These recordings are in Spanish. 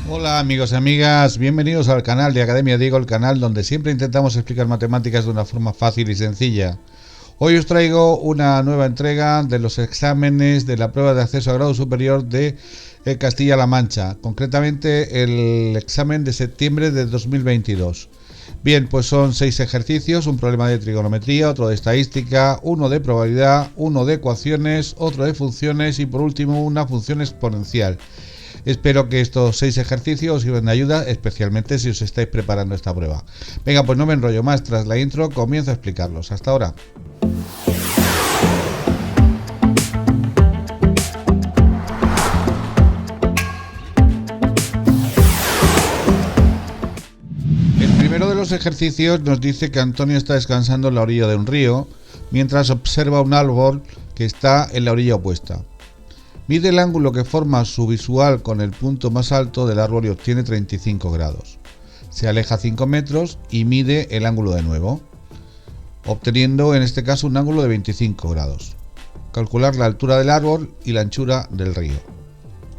Hola amigos y amigas, bienvenidos al canal de Academia Diego, el canal donde siempre intentamos explicar matemáticas de una forma fácil y sencilla. Hoy os traigo una nueva entrega de los exámenes de la prueba de acceso a grado superior de Castilla-La Mancha, concretamente el examen de septiembre de 2022. Bien, pues son 6 ejercicios, un problema de trigonometría, otro de estadística, uno de probabilidad, uno de ecuaciones, otro de funciones y por último una función exponencial. Espero que estos 6 ejercicios os sirvan de ayuda, especialmente si os estáis preparando esta prueba. Venga, pues no me enrollo más, tras la intro comienzo a explicarlos. Hasta ahora. El primero de los ejercicios nos dice que Antonio está descansando en la orilla de un río, mientras observa un árbol que está en la orilla opuesta. Mide el ángulo que forma su visual con el punto más alto del árbol y obtiene 35 grados. Se aleja 5 metros y mide el ángulo de nuevo, obteniendo en este caso un ángulo de 25 grados. Calcular la altura del árbol y la anchura del río.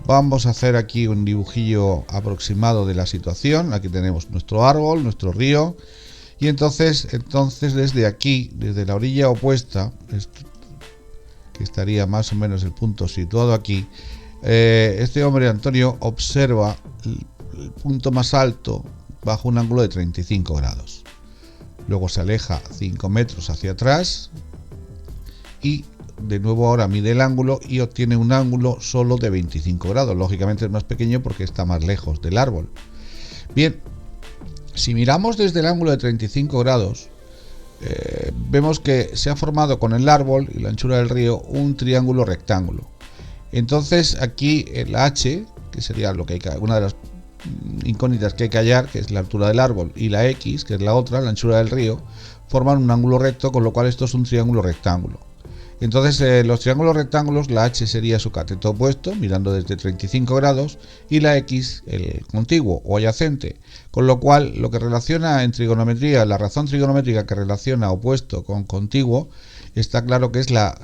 Vamos a hacer aquí un dibujillo aproximado de la situación. Aquí tenemos nuestro árbol, nuestro río, y entonces desde aquí, desde la orilla opuesta, que estaría más o menos el punto situado aquí, este hombre Antonio observa el punto más alto bajo un ángulo de 35 grados. Luego se aleja 5 metros hacia atrás y de nuevo ahora mide el ángulo y obtiene un ángulo solo de 25 grados. Lógicamente es más pequeño porque está más lejos del árbol. Bien, si miramos desde el ángulo de 35 grados, vemos que se ha formado con el árbol y la anchura del río un triángulo rectángulo. Entonces aquí el H, que sería lo que una de las incógnitas que hay que hallar, que es la altura del árbol, y la X, que es la otra, la anchura del río, forman un ángulo recto, con lo cual esto es un triángulo rectángulo. Entonces los triángulos rectángulos, la H sería su cateto opuesto, mirando desde 35 grados, y la X el contiguo o adyacente, con lo cual lo que relaciona en trigonometría, la razón trigonométrica que relaciona opuesto con contiguo, está claro que es la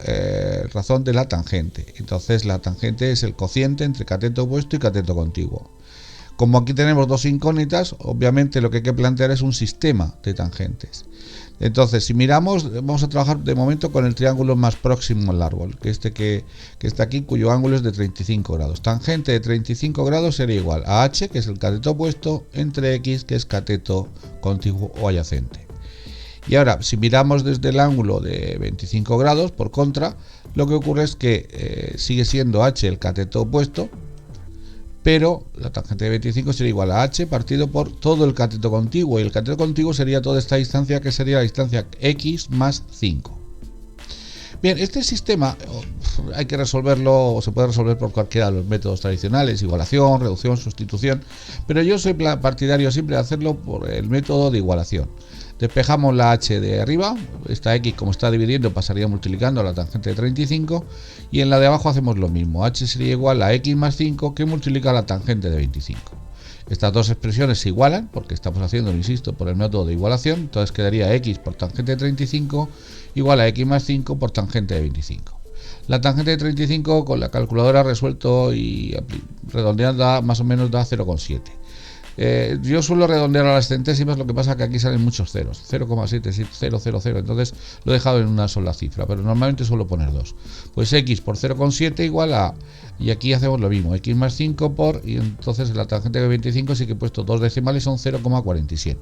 razón de la tangente. Entonces la tangente es el cociente entre cateto opuesto y cateto contiguo. Como aquí tenemos dos incógnitas, obviamente lo que hay que plantear es un sistema de tangentes. Entonces, si miramos, vamos a trabajar de momento con el triángulo más próximo al árbol, que está aquí, cuyo ángulo es de 35 grados. Tangente de 35 grados sería igual a H, que es el cateto opuesto, entre X, que es cateto contiguo o adyacente. Y ahora, si miramos desde el ángulo de 25 grados, por contra, lo que ocurre es que sigue siendo H el cateto opuesto, pero la tangente de 25 sería igual a H partido por todo el cateto contiguo, y el cateto contiguo sería toda esta distancia, que sería la distancia X más 5. Bien, este sistema hay que resolverlo, o se puede resolver por cualquiera de los métodos tradicionales, igualación, reducción, sustitución, pero yo soy partidario siempre de hacerlo por el método de igualación. Despejamos la H de arriba, esta X como está dividiendo pasaría multiplicando la tangente de 35, y en la de abajo hacemos lo mismo, H sería igual a X más 5 que multiplica la tangente de 25. Estas dos expresiones se igualan porque estamos haciendo, insisto, por el método de igualación, entonces quedaría X por tangente de 35 igual a X más 5 por tangente de 25. La tangente de 35 con la calculadora resuelto y redondeada más o menos da 0,7. Yo suelo redondear a las centésimas, lo que pasa que aquí salen muchos ceros, 0,70000, entonces lo he dejado en una sola cifra, pero normalmente suelo poner 2. Pues X por 0,7 igual a, y aquí hacemos lo mismo, X más 5 por, y entonces en la tangente de 25 sí que he puesto dos decimales, son 0,47.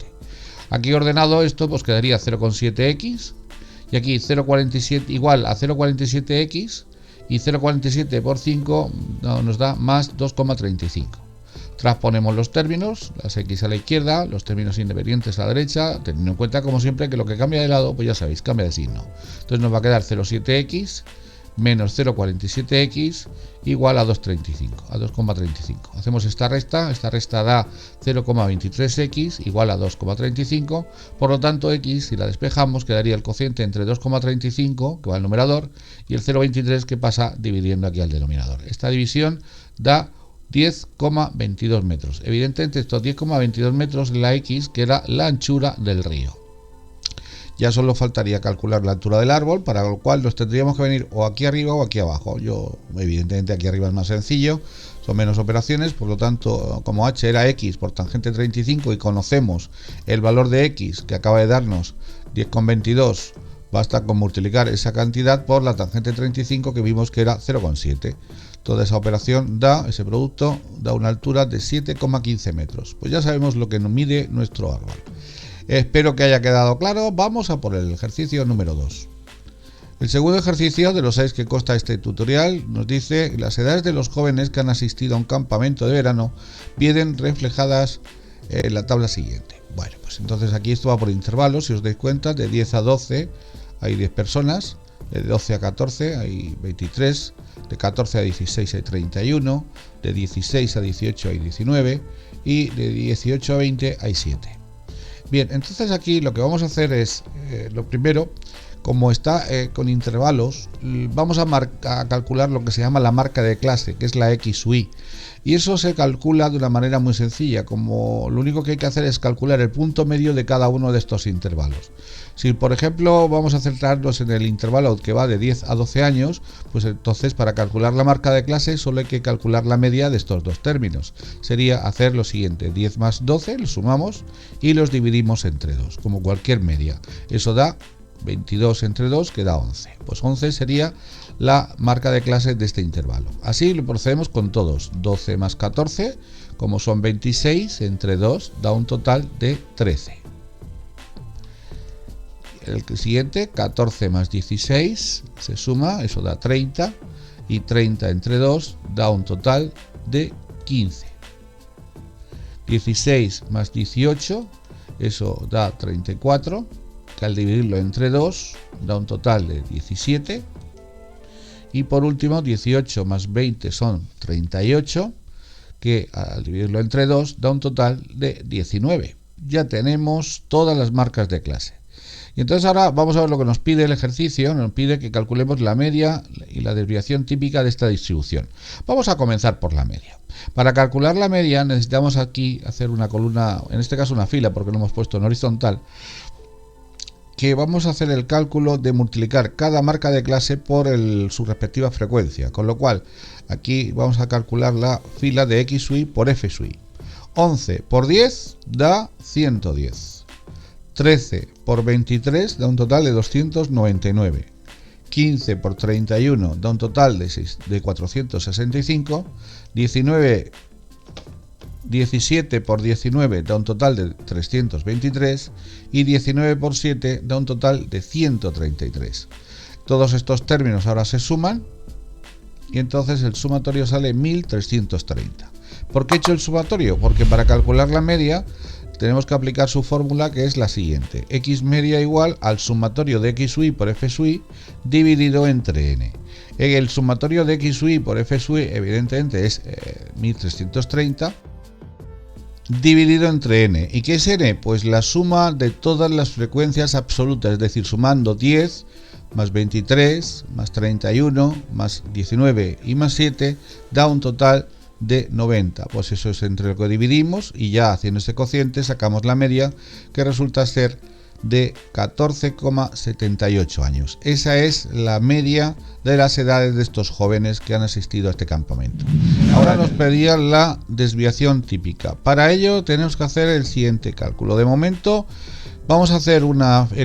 Aquí ordenado esto, pues quedaría 0,7X, y aquí 0,47 igual a 0,47X, y 0,47 por 5 nos da más 2,35. Transponemos los términos, las X a la izquierda, los términos independientes a la derecha, teniendo en cuenta como siempre que lo que cambia de lado, pues ya sabéis, cambia de signo. Entonces nos va a quedar 0,7X menos 0,47X igual a 2,35. Hacemos esta resta da 0,23X igual a 2,35, por lo tanto X, si la despejamos, quedaría el cociente entre 2,35, que va al numerador, y el 0,23 que pasa dividiendo aquí al denominador. Esta división da 10,22 metros. Evidentemente estos 10,22 metros es la X, que era la anchura del río. Ya solo faltaría calcular la altura del árbol, para lo cual nos tendríamos que venir o aquí arriba o aquí abajo. Yo, evidentemente, aquí arriba es más sencillo, son menos operaciones, por lo tanto, como h era x por tangente 35 y conocemos el valor de x que acaba de darnos 10,22, basta con multiplicar esa cantidad por la tangente 35 que vimos que era 0,7. Toda esa operación ese producto da una altura de 7,15 metros. Pues ya sabemos lo que nos mide nuestro árbol. Espero que haya quedado claro. Vamos a por el ejercicio número 2. El segundo ejercicio de los 6 que consta este tutorial nos dice: las edades de los jóvenes que han asistido a un campamento de verano vienen reflejadas en la tabla siguiente. Bueno, pues entonces aquí esto va por intervalos. Si os dais cuenta, de 10 a 12 hay 10 personas, de 12 a 14 hay 23, de 14 a 16 hay 31, de 16 a 18 hay 19 y de 18 a 20 hay 7. Bien, entonces aquí lo que vamos a hacer es, lo primero, como está con intervalos, vamos a calcular lo que se llama la marca de clase, que es la X u Y. Y eso se calcula de una manera muy sencilla, como lo único que hay que hacer es calcular el punto medio de cada uno de estos intervalos. Si, por ejemplo, vamos a centrarnos en el intervalo que va de 10 a 12 años, pues entonces para calcular la marca de clase solo hay que calcular la media de estos dos términos. Sería hacer lo siguiente: 10 más 12, los sumamos y los dividimos entre 2, como cualquier media. Eso da 22 entre 2, que da 11. Pues 11 sería la marca de clase de este intervalo. Así lo procedemos con todos. 12 más 14, como son 26, entre 2 da un total de 13. El siguiente, 14 más 16, se suma, eso da 30, y 30 entre 2 da un total de 15. 16 más 18, eso da 34, que al dividirlo entre 2 da un total de 17. Y por último, 18 más 20 son 38, que al dividirlo entre 2 da un total de 19. Ya tenemos todas las marcas de clase. Y entonces ahora vamos a ver lo que nos pide el ejercicio. Nos pide que calculemos la media y la desviación típica de esta distribución. Vamos a comenzar por la media. Para calcular la media necesitamos aquí hacer una columna, en este caso una fila, porque lo hemos puesto en horizontal, que vamos a hacer el cálculo de multiplicar cada marca de clase por su respectiva frecuencia, con lo cual aquí vamos a calcular la fila de X sub i por F sub i. 11 por 10 da 110. 13 por 23 da un total de 299. 15 por 31 da un total de 465. 17 por 19 da un total de 323 y 19 por 7 da un total de 133. Todos estos términos ahora se suman y entonces el sumatorio sale 1330. ¿Por qué he hecho el sumatorio? Porque para calcular la media tenemos que aplicar su fórmula, que es la siguiente: x media igual al sumatorio de x sub i por f sub i dividido entre n. El sumatorio de x sub i por f sub i evidentemente es 1330 dividido entre n. ¿Y qué es n? Pues la suma de todas las frecuencias absolutas, es decir, sumando 10 más 23 más 31 más 19 y más 7 da un total de 90. Pues eso es entre lo que dividimos y ya haciendo ese cociente sacamos la media, que resulta ser de 14,78 años. Esa es la media de las edades de estos jóvenes que han asistido a este campamento. Ahora nos pedían la desviación típica. Para ello tenemos que hacer el siguiente cálculo. De momento vamos a hacer en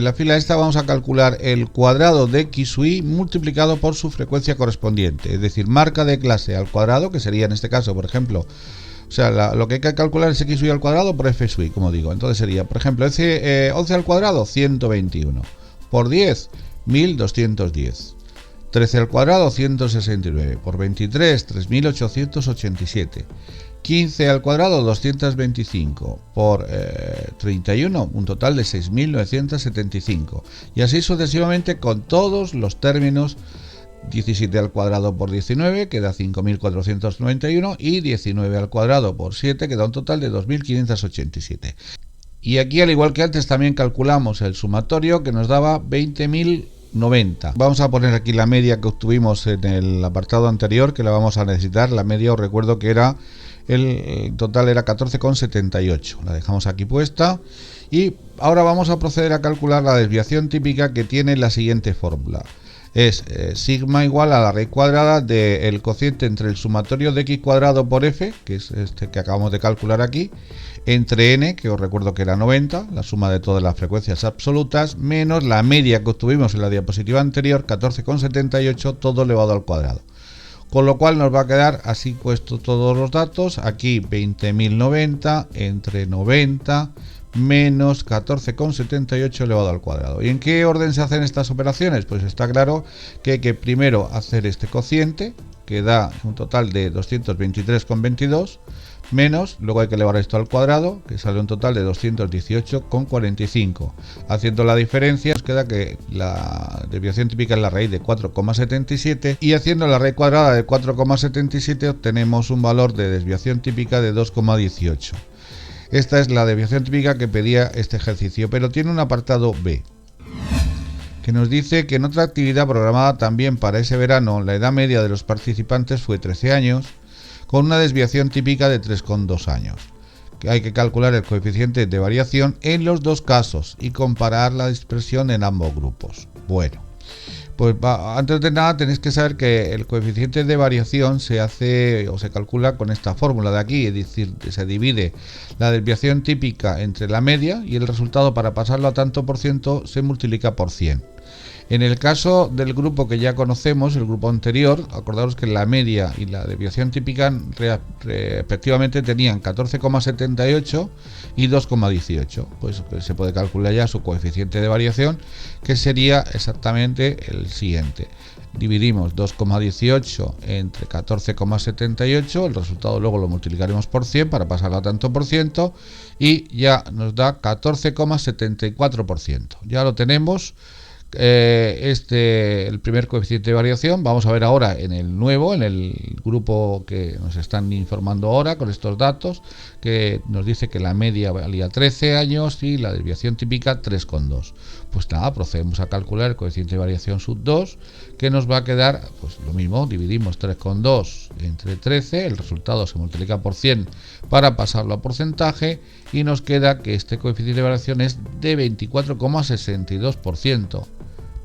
la fila esta vamos a calcular el cuadrado de x sub i multiplicado por su frecuencia correspondiente, es decir, marca de clase al cuadrado, que sería en este caso, por ejemplo, o sea, lo que hay que calcular es x sub i al cuadrado por f sub i, como digo. Entonces sería, por ejemplo, 11 al cuadrado, 121, por 10, 1210. 13 al cuadrado, 169, por 23, 3887. 15 al cuadrado, 225, por 31, un total de 6975. Y así sucesivamente con todos los términos. 17 al cuadrado por 19, que da 5491, y 19 al cuadrado por 7, que da un total de 2587. Y aquí, al igual que antes, también calculamos el sumatorio, que nos daba 20.090. Vamos a poner aquí la media que obtuvimos en el apartado anterior, que la vamos a necesitar. La media, os recuerdo que era el total era 14,78. La dejamos aquí puesta. Y ahora vamos a proceder a calcular la desviación típica, que tiene la siguiente fórmula. es sigma igual a la raíz cuadrada del cociente entre el sumatorio de x cuadrado por f, que es este que acabamos de calcular aquí, entre n, que os recuerdo que era 90, la suma de todas las frecuencias absolutas, menos la media que obtuvimos en la diapositiva anterior, 14,78, todo elevado al cuadrado. Con lo cual nos va a quedar así puesto todos los datos, aquí 20.090 entre 90 menos 14,78 elevado al cuadrado. ¿Y en qué orden se hacen estas operaciones? Pues está claro que hay que primero hacer este cociente, que da un total de 223,22, menos, luego hay que elevar esto al cuadrado, que sale un total de 218,45. Haciendo la diferencia, nos queda que la desviación típica es la raíz de 4,77, y haciendo la raíz cuadrada de 4,77 obtenemos un valor de desviación típica de 2,18. Esta es la desviación típica que pedía este ejercicio, pero tiene un apartado B, que nos dice que en otra actividad programada también para ese verano, la edad media de los participantes fue 13 años, con una desviación típica de 3,2 años. Que hay que calcular el coeficiente de variación en los dos casos y comparar la dispersión en ambos grupos. Bueno, pues antes de nada tenéis que saber que el coeficiente de variación se hace o se calcula con esta fórmula de aquí, es decir, se divide la desviación típica entre la media y el resultado para pasarlo a tanto por ciento se multiplica por 100. En el caso del grupo que ya conocemos, el grupo anterior, acordaros que la media y la desviación típica respectivamente tenían 14,78 y 2,18. Pues se puede calcular ya su coeficiente de variación, que sería exactamente el siguiente. Dividimos 2,18 entre 14,78, el resultado luego lo multiplicaremos por 100 para pasarlo a tanto por ciento y ya nos da 14,74%. Ya lo tenemos. El primer coeficiente de variación. Vamos a ver ahora en el nuevo, en el grupo que nos están informando ahora con estos datos, que nos dice que la media valía 13 años y la desviación típica 3,2. Pues nada, procedemos a calcular el coeficiente de variación sub 2, que nos va a quedar pues lo mismo, dividimos 3,2 entre 13, el resultado se multiplica por 100 para pasarlo a porcentaje y nos queda que este coeficiente de variación es de 24,62%.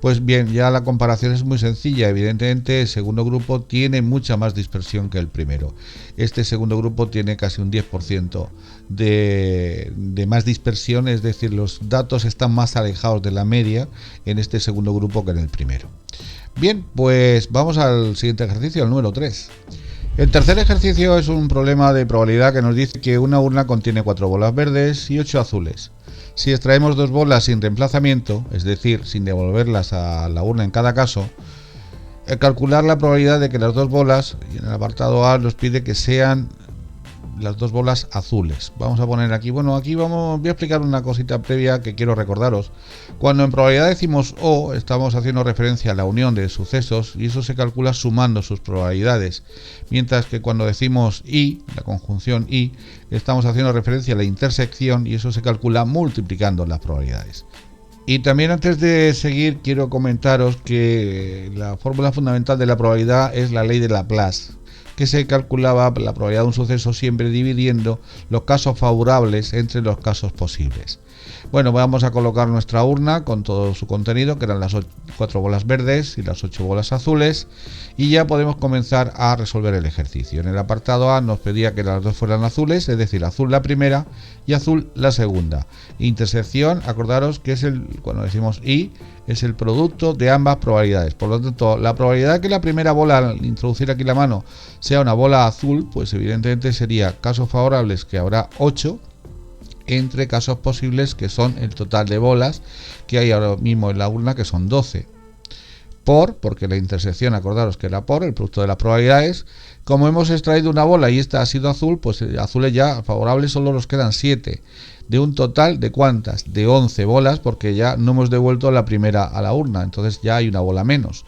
Pues bien, ya la comparación es muy sencilla. Evidentemente el segundo grupo tiene mucha más dispersión que el primero. Este segundo grupo tiene casi un 10% de más dispersión, es decir, los datos están más alejados de la media en este segundo grupo que en el primero. Bien, pues vamos al siguiente ejercicio, el número 3. El tercer ejercicio es un problema de probabilidad que nos dice que una urna contiene 4 bolas verdes y 8 azules. Si extraemos 2 bolas sin reemplazamiento, es decir, sin devolverlas a la urna en cada caso, calcular la probabilidad de que las 2 bolas, y en el apartado A nos pide que sean las 2 bolas azules. Vamos a poner aquí, voy a explicar una cosita previa que quiero recordaros. Cuando en probabilidad decimos O, estamos haciendo referencia a la unión de sucesos y eso se calcula sumando sus probabilidades. Mientras que cuando decimos I, la conjunción I, estamos haciendo referencia a la intersección y eso se calcula multiplicando las probabilidades. Y también antes de seguir quiero comentaros que la fórmula fundamental de la probabilidad es la ley de Laplace, que se calculaba la probabilidad de un suceso siempre dividiendo los casos favorables entre los casos posibles. Bueno, vamos a colocar nuestra urna con todo su contenido, que eran las 4 bolas verdes y las 8 bolas azules, y ya podemos comenzar a resolver el ejercicio. En el apartado A nos pedía que las dos fueran azules, es decir, azul la primera y azul la segunda. Intersección, acordaros que es cuando decimos I, es el producto de ambas probabilidades. Por lo tanto, la probabilidad que la primera bola, al introducir aquí la mano, sea una bola azul, pues evidentemente sería casos favorables, que habrá 8, entre casos posibles, que son el total de bolas que hay ahora mismo en la urna, que son 12. Porque la intersección, acordaros que era por el producto de las probabilidades. Como hemos extraído una bola y esta ha sido azul, pues azules ya favorables solo nos quedan 7. De un total de ¿cuántas? De 11 bolas, porque ya no hemos devuelto la primera a la urna, entonces ya hay una bola menos.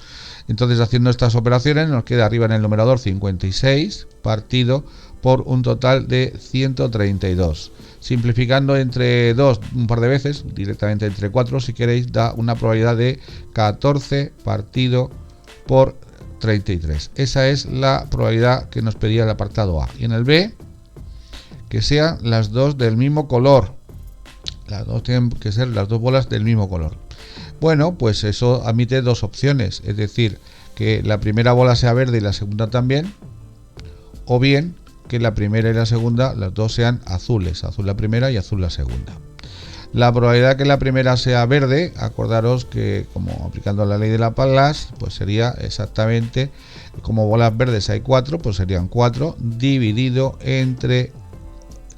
Entonces, haciendo estas operaciones, nos queda arriba en el numerador 56 partido por un total de 132. Simplificando entre 2 un par de veces, directamente entre 4 si queréis, da una probabilidad de 14 partido por 33. Esa es la probabilidad que nos pedía el apartado A. Y en el B, que sean las dos del mismo color. Las dos tienen que ser las dos bolas del mismo color. Bueno, pues eso admite dos opciones, es decir, que la primera bola sea verde y la segunda también, o bien que la primera y la segunda, las dos sean azules, azul la primera y azul la segunda. La probabilidad de que la primera sea verde, acordaros que como aplicando la ley de Laplace, pues sería exactamente, como bolas verdes hay 4, pues serían 4 dividido entre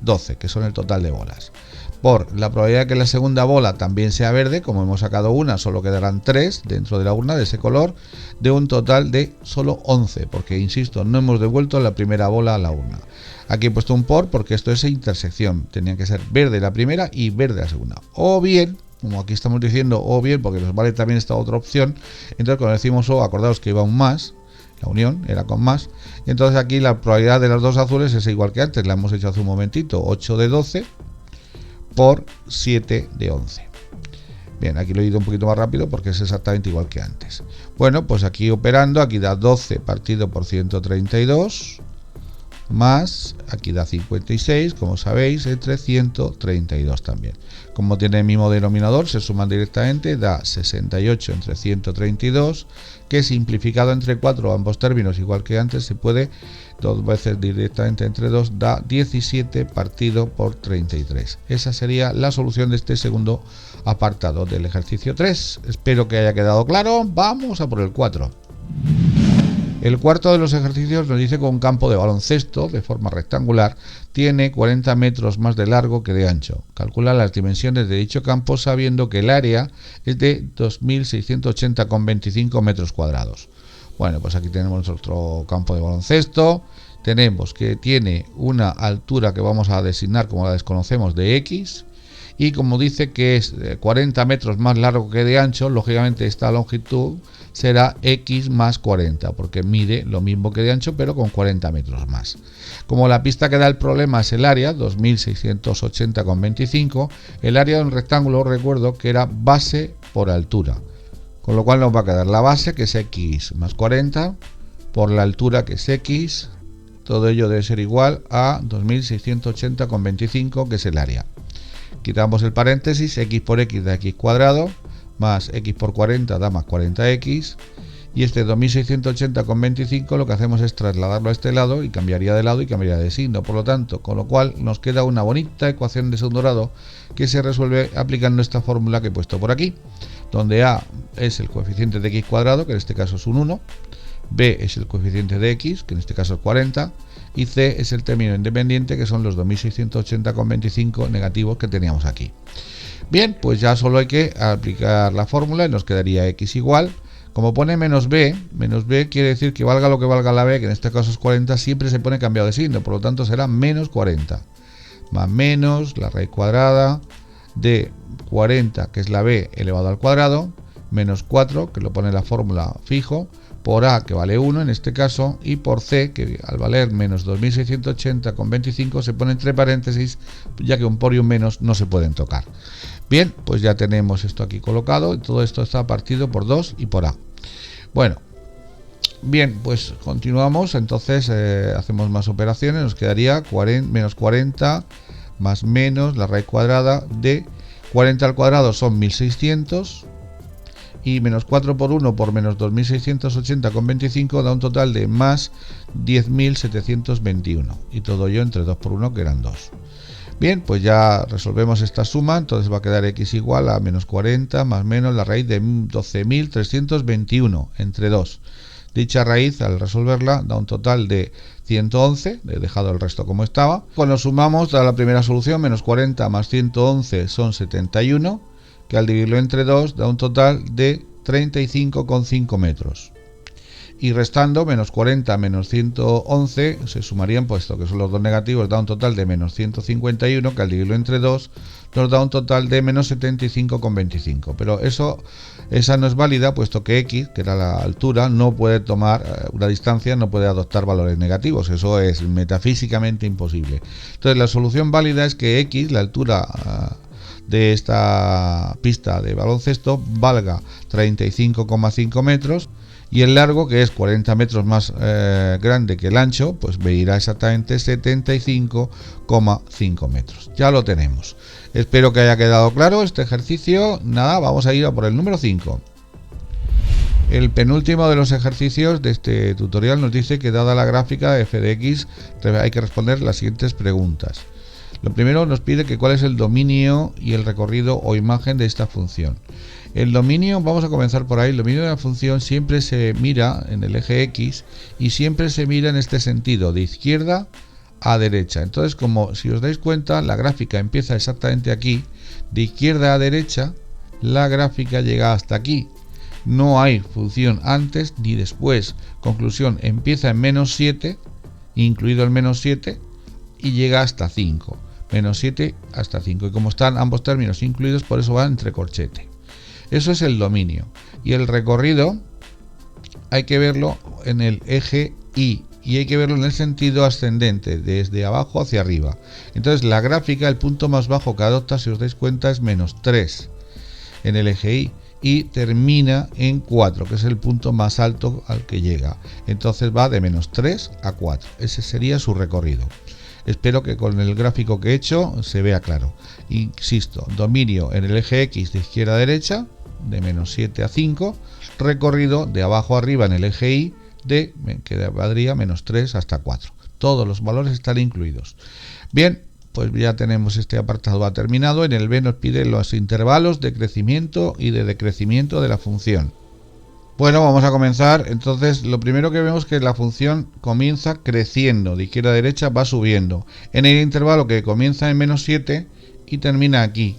12, que son el total de bolas. Por la probabilidad de que la segunda bola también sea verde, como hemos sacado una, solo quedarán 3 dentro de la urna de ese color, de un total de solo 11, porque insisto, no hemos devuelto la primera bola a la urna. Aquí he puesto un por porque esto es intersección, tenían que ser verde la primera y verde la segunda. O bien, como aquí estamos diciendo o bien, porque nos vale también esta otra opción, entonces cuando decimos o, acordaos que iba un más, la unión era con más, y entonces aquí la probabilidad de las dos azules es igual que antes, la hemos hecho hace un momentito, 8 de 12 por 7 de 11. Bien, aquí lo he ido un poquito más rápido porque es exactamente igual que antes. Bueno, pues aquí operando, aquí da 12 partido por 132, más, aquí da 56, como sabéis, entre 132 también. Como tiene el mismo denominador, se suman directamente, da 68 entre 132, que simplificado entre 4 ambos términos, igual que antes, se puede dos veces directamente entre 2, da 17 partido por 33. Esa sería la solución de este segundo apartado del ejercicio 3. Espero que haya quedado claro. Vamos a por el 4. El cuarto de los ejercicios nos dice que un campo de baloncesto de forma rectangular tiene 40 metros más de largo que de ancho. Calcula las dimensiones de dicho campo sabiendo que el área es de 2.680,25 metros cuadrados. Bueno, pues aquí tenemos nuestro campo de baloncesto. Tenemos que tiene una altura que vamos a designar como la desconocemos de X. Y como dice que es 40 metros más largo que de ancho, lógicamente esta longitud será X más 40, porque mide lo mismo que de ancho, pero con 40 metros más. Como la pista que da el problema es el área, 2680,25, el área de un rectángulo, recuerdo que era base por altura, con lo cual nos va a quedar la base, que es X más 40, por la altura, que es X, todo ello debe ser igual a 2680,25, que es el área. Quitamos el paréntesis, X por X da X cuadrado, más X por 40 da más 40X, y este 2680,25 lo que hacemos es trasladarlo a este lado y cambiaría de lado y cambiaría de signo, por lo tanto, con lo cual nos queda una bonita ecuación de segundo grado que se resuelve aplicando esta fórmula que he puesto por aquí, donde A es el coeficiente de X cuadrado, que en este caso es un 1, B es el coeficiente de X, que en este caso es 40, y C es el término independiente, que son los 2680,25 negativos que teníamos aquí. Bien, pues ya solo hay que aplicar la fórmula y nos quedaría X igual. Como pone menos B quiere decir que valga lo que valga la B, que en este caso es 40, siempre se pone cambiado de signo, por lo tanto será menos 40. Más menos la raíz cuadrada de 40, que es la B elevado al cuadrado, menos 4, que lo pone la fórmula fijo, por A, que vale 1 en este caso, y por C, que al valer menos 2680,25 se pone entre paréntesis, ya que un por y un menos no se pueden tocar. Bien, pues ya tenemos esto aquí colocado, y todo esto está partido por 2 y por A. Bueno, bien, pues continuamos, entonces hacemos más operaciones, nos quedaría menos 40 más menos la raíz cuadrada de 40 al cuadrado son 1600, y menos 4 por 1 por menos 2680,25 da un total de más 10.721, y todo ello entre 2 por 1, que eran 2. Bien, pues ya resolvemos esta suma, entonces va a quedar X igual a menos 40 más menos la raíz de 12.321 entre 2. Dicha raíz, al resolverla, da un total de 111, he dejado el resto como estaba. Cuando sumamos, da la primera solución, menos 40 más 111 son 71, que al dividirlo entre 2 da un total de 35,5 metros. Y restando, menos 40 menos 111 se sumarían, puesto que son los dos negativos, da un total de menos 151, que al dividirlo entre 2 nos da un total de menos 75,25. Pero esa no es válida, puesto que X, que era la altura, no puede tomar una distancia, no puede adoptar valores negativos. Eso es metafísicamente imposible. Entonces la solución válida es que X, la altura de esta pista de baloncesto, valga 35,5 metros, y el largo, que es 40 metros más grande que el ancho, pues medirá exactamente 75,5 metros. Ya lo tenemos. Espero que haya quedado claro este ejercicio. Nada, vamos a ir a por el número 5. El penúltimo de los ejercicios de este tutorial nos dice que, dada la gráfica f de x, hay que responder las siguientes preguntas. Lo primero nos pide que cuál es el dominio y el recorrido o imagen de esta función. El dominio, vamos a comenzar por ahí. El dominio de la función siempre se mira en el eje x y siempre se mira en este sentido, de izquierda a derecha. Entonces, como si os dais cuenta, la gráfica empieza exactamente aquí, de izquierda a derecha, la gráfica llega hasta aquí. No hay función antes ni después. Conclusión, empieza en menos 7, incluido el menos 7, y llega hasta 5. Menos 7 hasta 5. Y como están ambos términos incluidos, por eso va entre corchete. Eso es el dominio. Y el recorrido hay que verlo en el eje Y. Y hay que verlo en el sentido ascendente, desde abajo hacia arriba. Entonces la gráfica, el punto más bajo que adopta, si os dais cuenta, es menos 3 en el eje Y. Y termina en 4, que es el punto más alto al que llega. Entonces va de menos 3 a 4. Ese sería su recorrido. Espero que con el gráfico que he hecho se vea claro. Insisto, dominio en el eje X de izquierda a derecha, de menos 7 a 5. Recorrido de abajo a arriba en el eje Y, que valdría menos 3 hasta 4. Todos los valores están incluidos. Bien, pues ya tenemos este apartado A terminado. En el B nos pide los intervalos de crecimiento y de decrecimiento de la función. Bueno, vamos a comenzar. Entonces, lo primero que vemos es que la función comienza creciendo, de izquierda a derecha va subiendo, en el intervalo que comienza en menos 7 y termina aquí,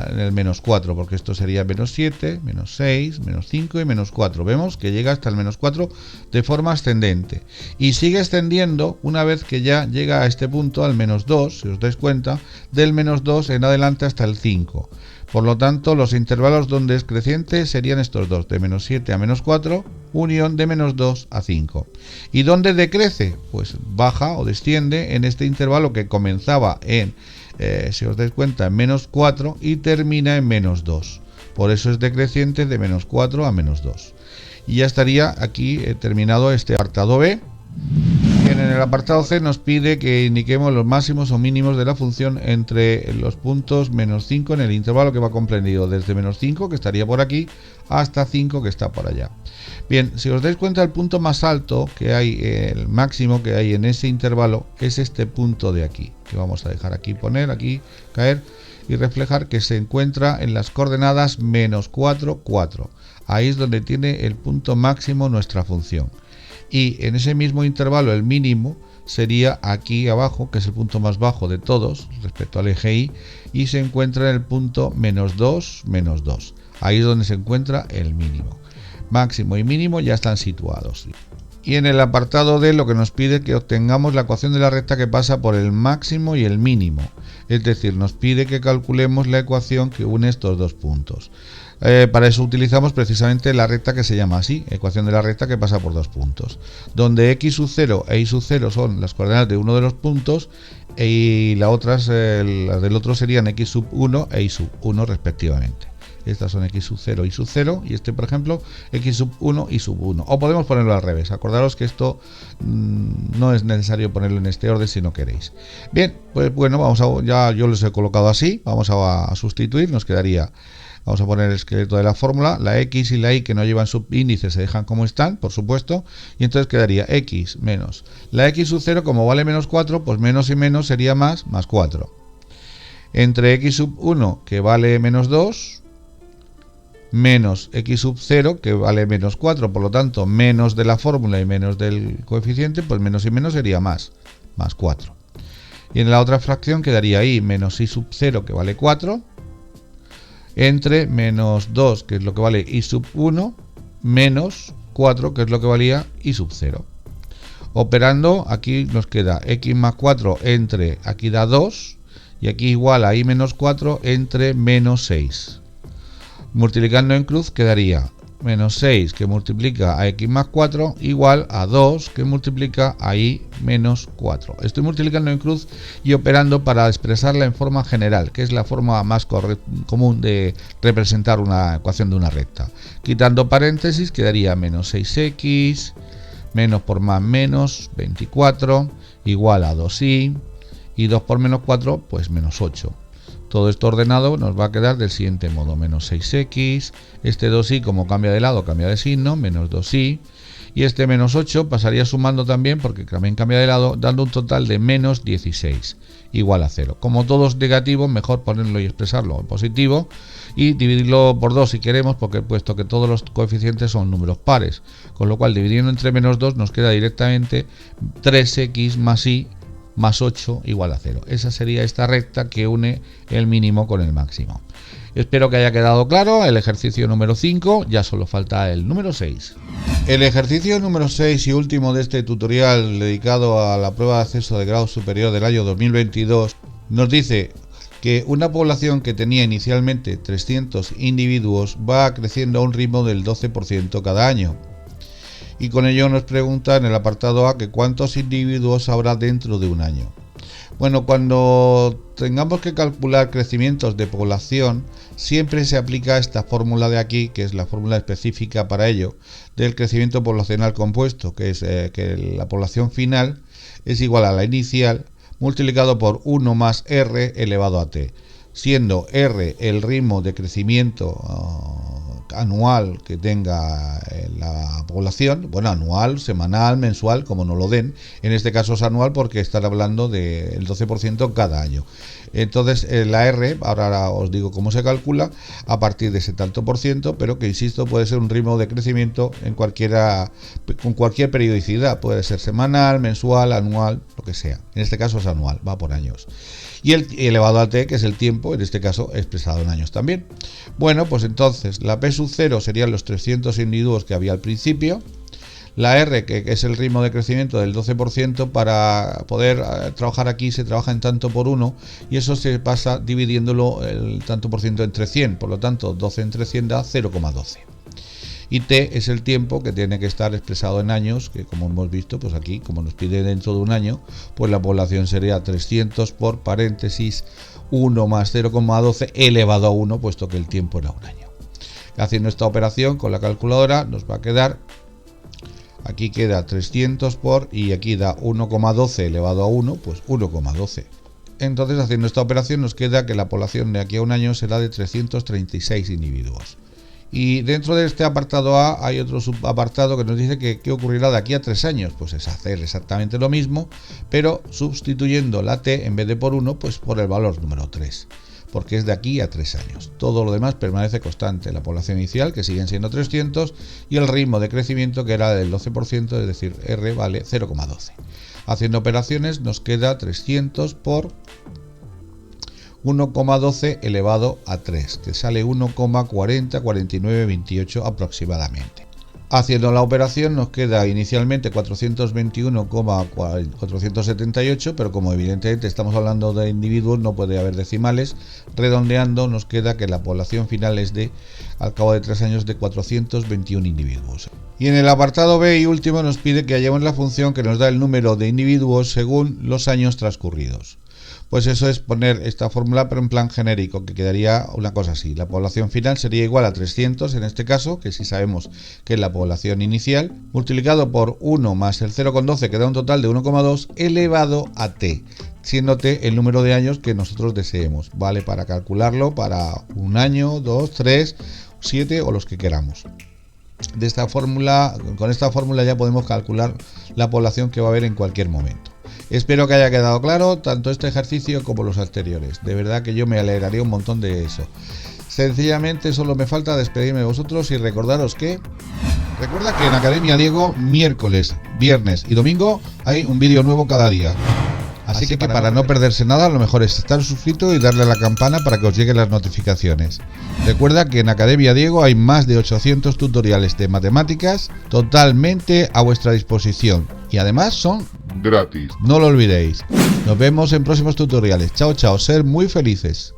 en el menos 4, porque esto sería menos 7, menos 6, menos 5 y menos 4. Vemos que llega hasta el menos 4 de forma ascendente. Y sigue extendiendo una vez que ya llega a este punto, al menos 2, si os dais cuenta, del menos 2 en adelante hasta el 5. Por lo tanto, los intervalos donde es creciente serían estos dos, de menos 7 a menos 4, unión de menos 2 a 5. ¿Y dónde decrece? Pues baja o desciende en este intervalo que comenzaba en, si os dais cuenta, en menos 4 y termina en menos 2. Por eso es decreciente de menos 4 a menos 2. Y ya estaría aquí terminado este apartado B. En el apartado C nos pide que indiquemos los máximos o mínimos de la función entre los puntos menos 5 en el intervalo que va comprendido desde menos 5, que estaría por aquí, hasta 5, que está por allá. Bien, si os dais cuenta, el punto más alto que hay, el máximo que hay en ese intervalo, es este punto de aquí, que vamos a dejar aquí, poner aquí, caer y reflejar, que se encuentra en las coordenadas menos 4, 4. Ahí es donde tiene el punto máximo nuestra función. Y en ese mismo intervalo el mínimo sería aquí abajo, que es el punto más bajo de todos respecto al eje Y, y se encuentra en el punto menos 2, menos 2. Ahí es donde se encuentra el mínimo. Máximo y mínimo ya están situados. Y en el apartado D lo que nos pide es que obtengamos la ecuación de la recta que pasa por el máximo y el mínimo. Es decir, nos pide que calculemos la ecuación que une estos dos puntos. Para eso utilizamos precisamente la recta que se llama así, ecuación de la recta que pasa por dos puntos, donde x sub 0 e y sub 0 son las coordenadas de uno de los puntos y las del otro serían x sub 1 e y sub 1 respectivamente. Estas son x sub 0 y sub 0 y este, por ejemplo, x sub 1 y sub 1. O podemos ponerlo al revés. Acordaros que esto no es necesario ponerlo en este orden si no queréis. Bien, pues bueno, ya yo los he colocado así. Vamos a sustituir. Nos quedaría, vamos a poner el esqueleto de la fórmula. La x y la y que no llevan subíndice se dejan como están, por supuesto. Y entonces quedaría x menos la x sub 0, como vale menos 4, pues menos y menos sería más 4. Entre x sub 1, que vale menos 2, menos x sub 0, que vale menos 4, por lo tanto menos de la fórmula y menos del coeficiente, pues menos y menos sería más 4. Y en la otra fracción quedaría y menos y sub 0, que vale 4, entre menos 2, que es lo que vale y sub 1, menos 4, que es lo que valía y sub 0. Operando, aquí nos queda x más 4 entre, aquí da 2, y aquí igual a y menos 4 entre menos 6. Multiplicando en cruz quedaría menos 6 que multiplica a x más 4 igual a 2 que multiplica a y menos 4. Estoy multiplicando en cruz y operando para expresarla en forma general, que es la forma más común de representar una ecuación de una recta. Quitando paréntesis quedaría menos 6x menos por más menos 24 igual a 2y, y 2 por menos 4 pues menos 8. Todo esto ordenado nos va a quedar del siguiente modo: menos 6x, este 2y como cambia de lado cambia de signo, menos 2y, y este menos 8 pasaría sumando también porque también cambia de lado, dando un total de menos 16 igual a 0. Como todo es negativo, mejor ponerlo y expresarlo en positivo y dividirlo por 2 si queremos, porque puesto que todos los coeficientes son números pares, con lo cual dividiendo entre menos 2 nos queda directamente 3x más y más 8 igual a 0. Esa sería esta recta que une el mínimo con el máximo. Espero que haya quedado claro el ejercicio número 5, ya solo falta el número 6. El ejercicio número 6 y último de este tutorial dedicado a la prueba de acceso de grado superior del año 2022 nos dice que una población que tenía inicialmente 300 individuos va creciendo a un ritmo del 12% cada año. Y con ello nos pregunta en el apartado A que cuántos individuos habrá dentro de un año. Bueno, cuando tengamos que calcular crecimientos de población, siempre se aplica esta fórmula de aquí, que es la fórmula específica para ello, del crecimiento poblacional compuesto, que es que la población final es igual a la inicial multiplicado por 1 más r elevado a t, siendo r el ritmo de crecimiento anual que tenga la población, bueno, anual, semanal, mensual, como nos lo den. En este caso es anual porque están hablando del 12% cada año. Entonces la R, ahora os digo cómo se calcula, a partir de ese tanto por ciento, pero que insisto, puede ser un ritmo de crecimiento con cualquier periodicidad, puede ser semanal, mensual, anual, lo que sea. En este caso es anual, va por años. Y el elevado a t, que es el tiempo, en este caso expresado en años también. Bueno, pues entonces la P sub 0 serían los 300 individuos que había al principio. La R, que es el ritmo de crecimiento del 12%, para poder trabajar aquí se trabaja en tanto por 1 y eso se pasa dividiéndolo el tanto por ciento entre 100, por lo tanto 12 entre 100 da 0,12. Y t es el tiempo que tiene que estar expresado en años, que como hemos visto, pues aquí, como nos pide dentro de un año, pues la población sería 300 por paréntesis 1 más 0,12 elevado a 1, puesto que el tiempo era un año. Haciendo esta operación con la calculadora nos va a quedar, aquí queda 300 por, y aquí da 1,12 elevado a 1, pues 1,12. Entonces, haciendo esta operación nos queda que la población de aquí a un año será de 336 individuos. Y dentro de este apartado A hay otro subapartado que nos dice que qué ocurrirá de aquí a 3 años. Pues es hacer exactamente lo mismo, pero sustituyendo la t en vez de por 1, pues por el valor número 3, porque es de aquí a 3 años. Todo lo demás permanece constante, la población inicial, que siguen siendo 300, y el ritmo de crecimiento, que era del 12%, es decir, R vale 0,12. Haciendo operaciones nos queda 300 por 1,12 elevado a 3, que sale 1,404928 aproximadamente. Haciendo la operación nos queda inicialmente 421,478, pero como evidentemente estamos hablando de individuos no puede haber decimales. Redondeando nos queda que la población final es al cabo de 3 años, de 421 individuos. Y en el apartado B y último nos pide que hallemos la función que nos da el número de individuos según los años transcurridos. Pues eso es poner esta fórmula, pero en plan genérico, que quedaría una cosa así: la población final sería igual a 300 en este caso, que si sabemos que es la población inicial, multiplicado por 1 más el 0,12, que da un total de 1,2 elevado a t, siendo t el número de años que nosotros deseemos. Vale para calcularlo para un año, 2, 3, 7 o los que queramos. De esta fórmula, con esta fórmula ya podemos calcular la población que va a haber en cualquier momento. Espero que haya quedado claro tanto este ejercicio como los anteriores. De verdad que yo me alegraría un montón de eso. Sencillamente solo me falta despedirme de vosotros y recordaros que... Recuerda que en Academia Diego, miércoles, viernes y domingo hay un vídeo nuevo cada día. Así que para no perderse nada, lo mejor es estar suscrito y darle a la campana para que os lleguen las notificaciones. Recuerda que en Academia Diego hay más de 800 tutoriales de matemáticas totalmente a vuestra disposición. Y además son gratis. No lo olvidéis. Nos vemos en próximos tutoriales. Chao, chao. Ser muy felices.